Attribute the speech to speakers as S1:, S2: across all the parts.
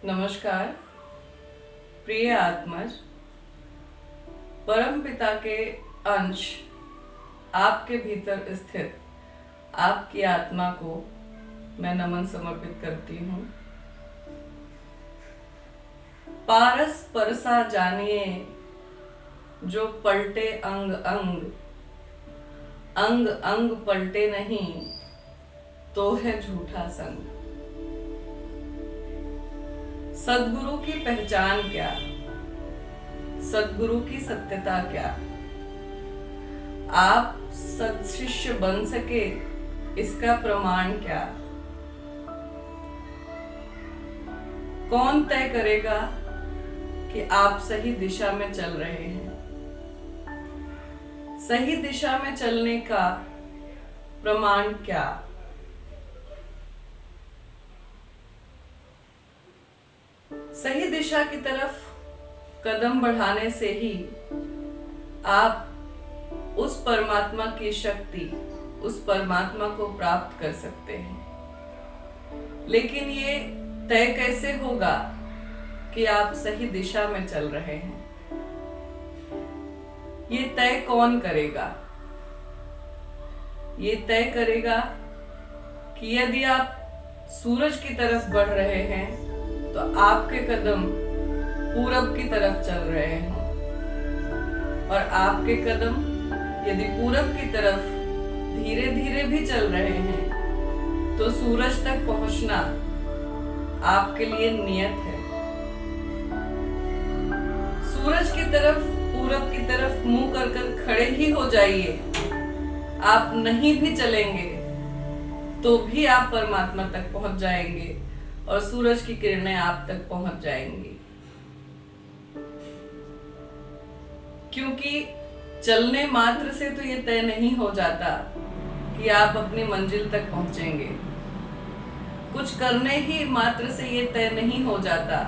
S1: नमस्कार प्रिय आत्मज, परम पिता के अंश आपके भीतर स्थित आपकी आत्मा को मैं नमन समर्पित करती हूँ। पारस परसा जानिए जो पलटे अंग अंग, अंग अंग पलटे नहीं तो है झूठा संग। सद्गुरु की पहचान क्या, सद्गुरु की सत्यता क्या, आप सत्शिष्य बन सके इसका प्रमाण क्या। कौन तय करेगा कि आप सही दिशा में चल रहे हैं। सही दिशा में चलने का प्रमाण क्या। सही दिशा की तरफ कदम बढ़ाने से ही आप उस परमात्मा की शक्ति, उस परमात्मा को प्राप्त कर सकते हैं। लेकिन ये तय कैसे होगा कि आप सही दिशा में चल रहे हैं। ये तय कौन करेगा। ये तय करेगा कि यदि आप सूरज की तरफ बढ़ रहे हैं तो आपके कदम पूरब की तरफ चल रहे हैं, और आपके कदम यदि पूरब की तरफ धीरे धीरे भी चल रहे हैं तो सूरज तक पहुंचना आपके लिए नियत है। सूरज की तरफ, पूरब की तरफ मुंह कर कर खड़े ही हो जाइए। आप नहीं भी चलेंगे तो भी आप परमात्मा तक पहुंच जाएंगे और सूरज की किरणें आप तक पहुंच जाएंगी। क्योंकि चलने मात्र से तो ये तय नहीं हो जाता कि आप अपनी मंजिल तक पहुंचेंगे। कुछ करने ही मात्र से ये तय नहीं हो जाता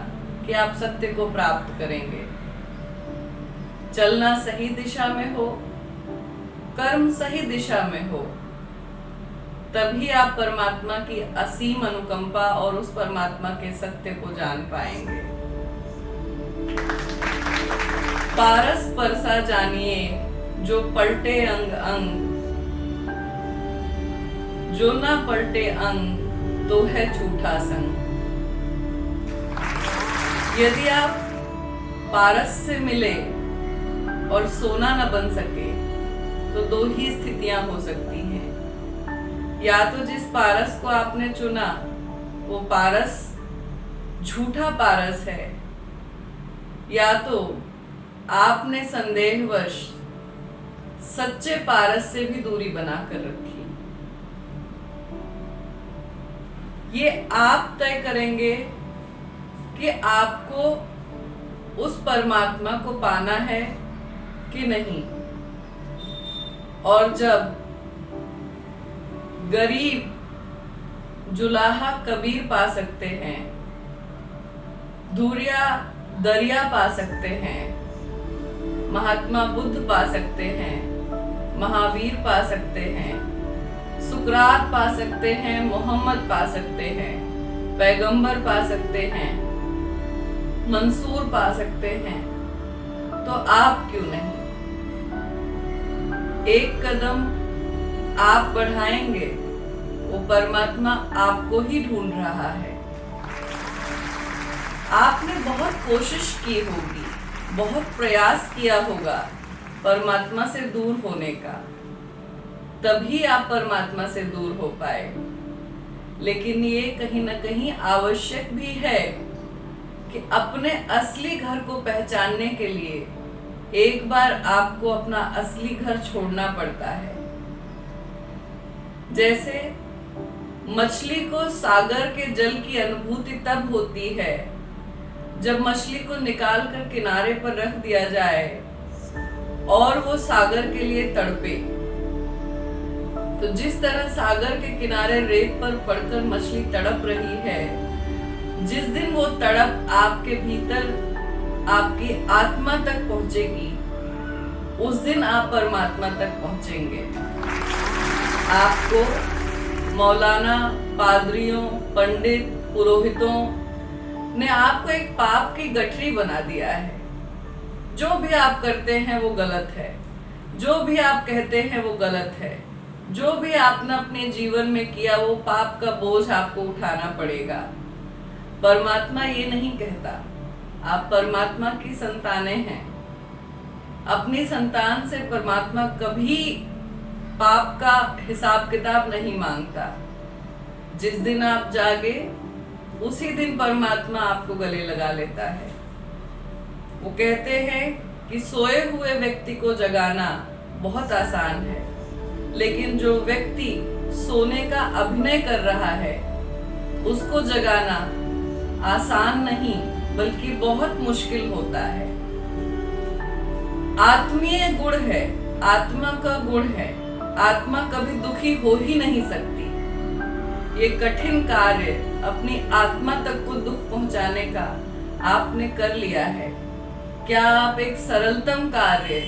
S1: कि आप सत्य को प्राप्त करेंगे। चलना सही दिशा में हो, कर्म सही दिशा में हो, तभी आप परमात्मा की असीम अनुकंपा और उस परमात्मा के सत्य को जान पाएंगे। पारस परसा जानिए जो पलटे अंग अंग, जो ना पलटे अंग तो है झूठा संग। यदि आप पारस से मिले और सोना न बन सके तो दो ही स्थितियां हो सकती हैं। या तो जिस पारस को आपने चुना वो पारस झूठा पारस है, या तो आपने संदेहवश सच्चे पारस से भी दूरी बनाकर रखी। ये आप तय करेंगे कि आपको उस परमात्मा को पाना है कि नहीं। और जब गरीब जुलाहा कबीर पा सकते हैं, धूरिया दरिया पा सकते हैं, महात्मा बुद्ध पा सकते हैं, महावीर पा सकते हैं, सुकरात पा सकते हैं, मोहम्मद पा सकते हैं, पैगंबर पा सकते हैं, मंसूर पा सकते हैं, तो आप क्यों नहीं। एक कदम आप बढ़ाएंगे, वो परमात्मा आपको ही ढूंढ रहा है। आपने बहुत कोशिश की होगी, बहुत प्रयास किया होगा परमात्मा से दूर होने का, तभी आप परमात्मा से दूर हो पाए। लेकिन ये कहीं ना कहीं आवश्यक भी है कि अपने असली घर को पहचानने के लिए एक बार आपको अपना असली घर छोड़ना पड़ता है। जैसे मछली को सागर के जल की अनुभूति तब होती है जब मछली को निकाल कर किनारे पर रख दिया जाए और वो सागर के लिए तड़पे। तो जिस तरह सागर के किनारे रेत पर पड़कर मछली तड़प रही है, जिस दिन वो तड़प आपके भीतर, आपकी आत्मा तक पहुंचेगी, उस दिन आप परमात्मा तक पहुंचेंगे। आपको मौलाना, पादरियों, पंडित, पुरोहितों ने आपको एक पाप की गठरी बना दिया है। जो भी आप करते हैं वो गलत है, जो भी आप कहते हैं वो गलत है, जो भी आपने अपने जीवन में किया वो पाप का बोझ आपको उठाना पड़ेगा। परमात्मा ये नहीं कहता। आप परमात्मा की संतानें हैं। अपनी संतान से परमात्मा कभी पाप का हिसाब किताब नहीं मांगता। जिस दिन आप जागे उसी दिन परमात्मा आपको गले लगा लेता है। वो कहते हैं कि सोए हुए व्यक्ति को जगाना बहुत आसान है, लेकिन जो व्यक्ति सोने का अभिनय कर रहा है उसको जगाना आसान नहीं बल्कि बहुत मुश्किल होता है। आत्मीय गुण है, आत्मा का गुण है। आत्मा कभी दुखी हो ही नहीं सकती। ये कठिन कार्य अपनी आत्मा तक को दुख पहुंचाने का आपने कर लिया है। क्या आप एक सरलतम कार्य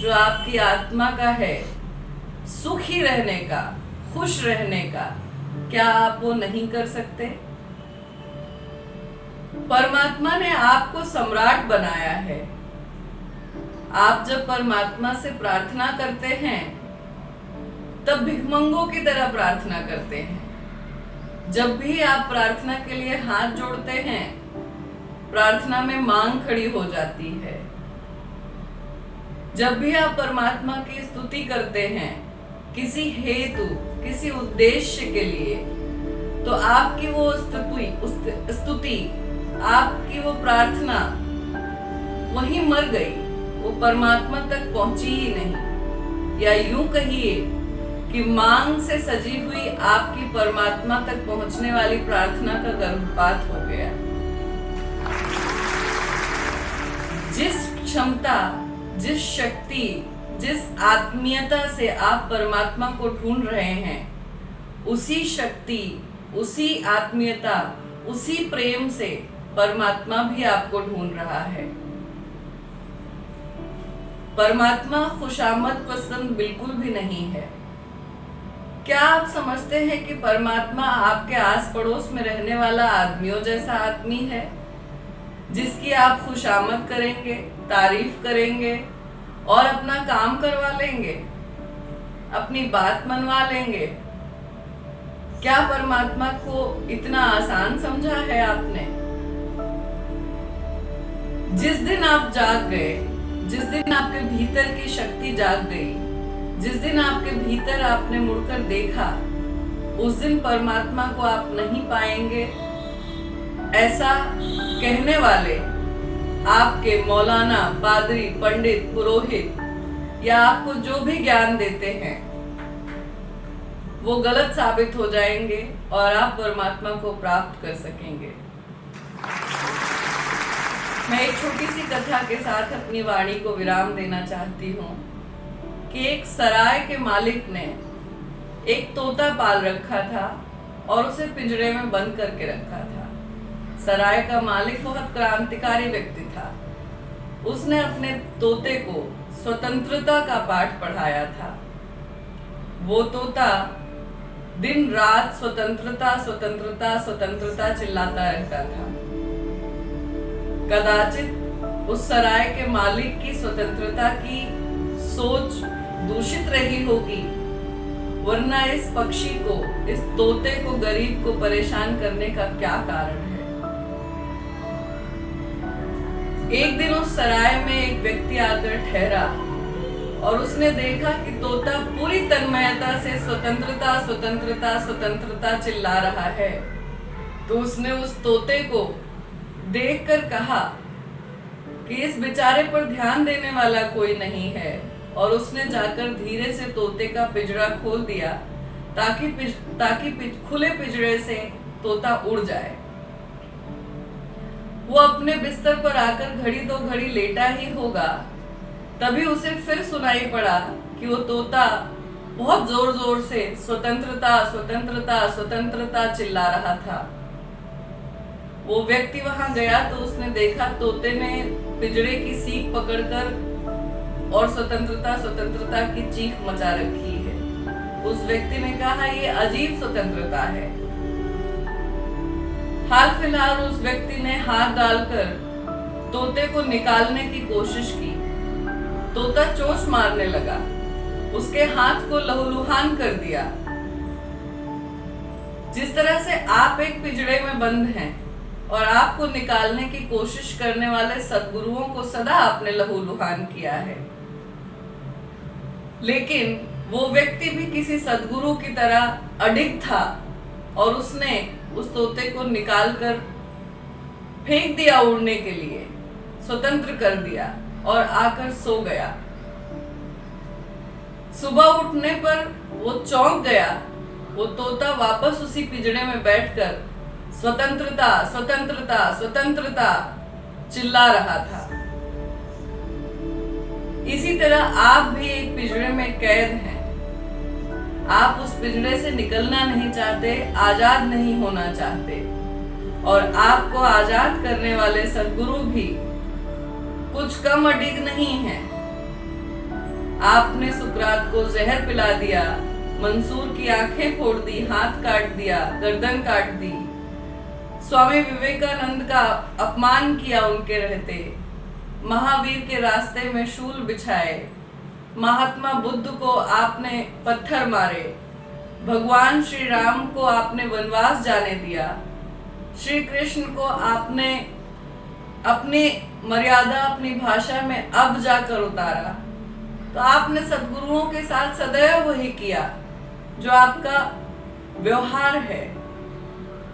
S1: जो आपकी आत्मा का है, सुखी रहने का, खुश रहने का, क्या आप वो नहीं कर सकते? परमात्मा ने आपको सम्राट बनाया है। आप जब परमात्मा से प्रार्थना करते हैं तब भिखमंगों की तरह प्रार्थना करते हैं। जब भी आप प्रार्थना के लिए हाथ जोड़ते हैं, प्रार्थना में मांग खड़ी हो जाती है। जब भी आप परमात्मा की स्तुति करते हैं किसी हेतु, किसी उद्देश्य के लिए, तो आपकी वो स्तुति, आपकी वो प्रार्थना वहीं मर गई, वो परमात्मा तक पहुंची ही नहीं। या यूं कहिए कि मांग से सजी हुई आपकी परमात्मा तक पहुंचने वाली प्रार्थना का गर्भपात हो गया। जिस क्षमता, जिस शक्ति, जिस आत्मीयता से आप परमात्मा को ढूंढ रहे हैं, उसी शक्ति, उसी आत्मीयता, उसी प्रेम से परमात्मा भी आपको ढूंढ रहा है। परमात्मा खुशामद पसंद बिल्कुल भी नहीं है। क्या आप समझते हैं कि परमात्मा आपके आस पड़ोस में रहने वाला आदमियों जैसा आदमी है, जिसकी आप खुशामद करेंगे, तारीफ करेंगे और अपना काम करवा लेंगे, अपनी बात मनवा लेंगे? क्या परमात्मा को इतना आसान समझा है आपने? जिस दिन आप जाग गए, जिस दिन आपके भीतर की शक्ति जाग गई, जिस दिन आपके भीतर आपने मुड़कर देखा, उस दिन परमात्मा को आप नहीं पाएंगे। ऐसा कहने वाले आपके मौलाना, पादरी, पंडित, पुरोहित या आपको जो भी ज्ञान देते हैं वो गलत साबित हो जाएंगे और आप परमात्मा को प्राप्त कर सकेंगे। मैं एक छोटी सी कथा के साथ अपनी वाणी को विराम देना चाहती हूँ कि एक सराय के मालिक ने एक तोता पाल रखा था और उसे पिंजरे में बंद करके रखा था। सराय का मालिक बहुत क्रांतिकारी व्यक्ति था। उसने अपने तोते को स्वतंत्रता का पाठ पढ़ाया था। वो तोता दिन रात स्वतंत्रता, स्वतंत्रता, स्वतंत्रता चिल्लाता रहता था। कदाचित उस सराय के मालिक की स्वतंत्रता की सोच दूषित रही होगी, वरना इस पक्षी को, इस तोते को, गरीब को परेशान करने का क्या कारण है? एक दिन उस सराय में एक व्यक्ति आकर ठहरा और उसने देखा कि तोता पूरी तन्मयता से स्वतंत्रता, स्वतंत्रता, स्वतंत्रता चिल्ला रहा है। तो उसने उस तोते को देखकर कहा कि इस बेचारे पर ध्यान देने वाला कोई नहीं है, और उसने जाकर धीरे से तोते का पिंजरा खोल दिया ताकि खुले पिंजरे से तोता उड़ जाए। वो अपने बिस्तर पर आकर घड़ी दो घड़ी लेटा ही होगा, तभी उसे फिर सुनाई पड़ा कि वो तोता बहुत जोर जोर से स्वतंत्रता, स्वतंत्रता, स्वतंत्रता चिल्ला रहा था। वो व्यक्ति वहां गया तो उसने देखा तोते ने पिंजरे की सीख पकड़कर और स्वतंत्रता, स्वतंत्रता की चीख मचा रखी है। उस व्यक्ति ने कहा, ये अजीब स्वतंत्रता है। हाल फिलहाल उस व्यक्ति ने हाथ डालकर तोते को निकालने की कोशिश की। तोता चोंच मारने लगा, उसके हाथ को लहूलुहान कर दिया। जिस तरह से आप एक पिंजड़े में बंद हैं और आपको निकालने की कोशिश करने वाले सद्गुरुओं को सदा आपने लहूलुहान किया है, लेकिन वो व्यक्ति भी किसी सद्गुरु की तरह अडिग था और उसने उस तोते को निकालकर फेंक दिया उड़ने के लिए, स्वतंत्र कर दिया और आकर सो गया। सुबह उठने पर वो चौंक गया। वो तोता वापस उसी पिंजड़े में बैठकर स्वतंत्रता स्वतंत्रता स्वतंत्रता चिल्ला रहा था। इसी तरह आप भी एक पिंजड़े में कैद हैं। आप उस पिंजड़े से निकलना नहीं चाहते, आजाद नहीं होना चाहते, और आपको आजाद करने वाले सद्गुरु भी कुछ कम अडिग नहीं है। आपने सुकरात को जहर पिला दिया, मंसूर की आंखें फोड़ दी, हाथ काट दिया, गर्दन काट दी, स्वामी विवेकानंद का अपमान किया उनके रहते, महावीर के रास्ते में शूल बिछाए, महात्मा बुद्ध को आपने पत्थर मारे, भगवान श्री राम को आपने वनवास जाने दिया, श्री कृष्ण को आपने अपनी मर्यादा अपनी भाषा में अब जाकर उतारा। तो आपने सद्गुरुओं के साथ सदैव वही किया जो आपका व्यवहार है,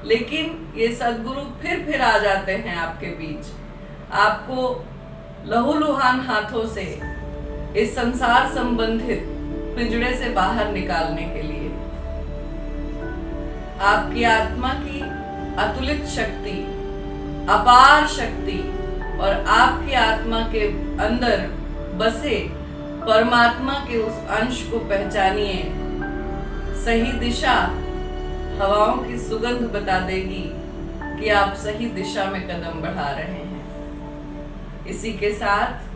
S1: लेकिन ये सद्गुरु फिर आ जाते हैं आपके बीच, आपको लहूलुहान हाथों से इस संसार संबंधित पिंजड़े से बाहर निकालने के लिए। आपकी आत्मा की अतुलित शक्ति, अपार शक्ति और आपकी आत्मा के अंदर बसे परमात्मा के उस अंश को पहचानिए। सही दिशा हवाओं की सुगंध बता देगी कि आप सही दिशा में कदम बढ़ा रहे हैं। इसी के साथ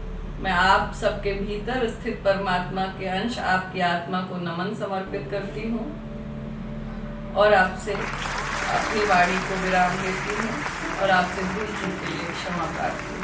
S1: मैं आप सबके भीतर स्थित परमात्मा के अंश आपकी आत्मा को नमन समर्पित करती हूँ और आपसे अपनी वाणी को विराम देती हूँ और आपसे भूल चूक के लिए क्षमा प्रार्थी हूँ।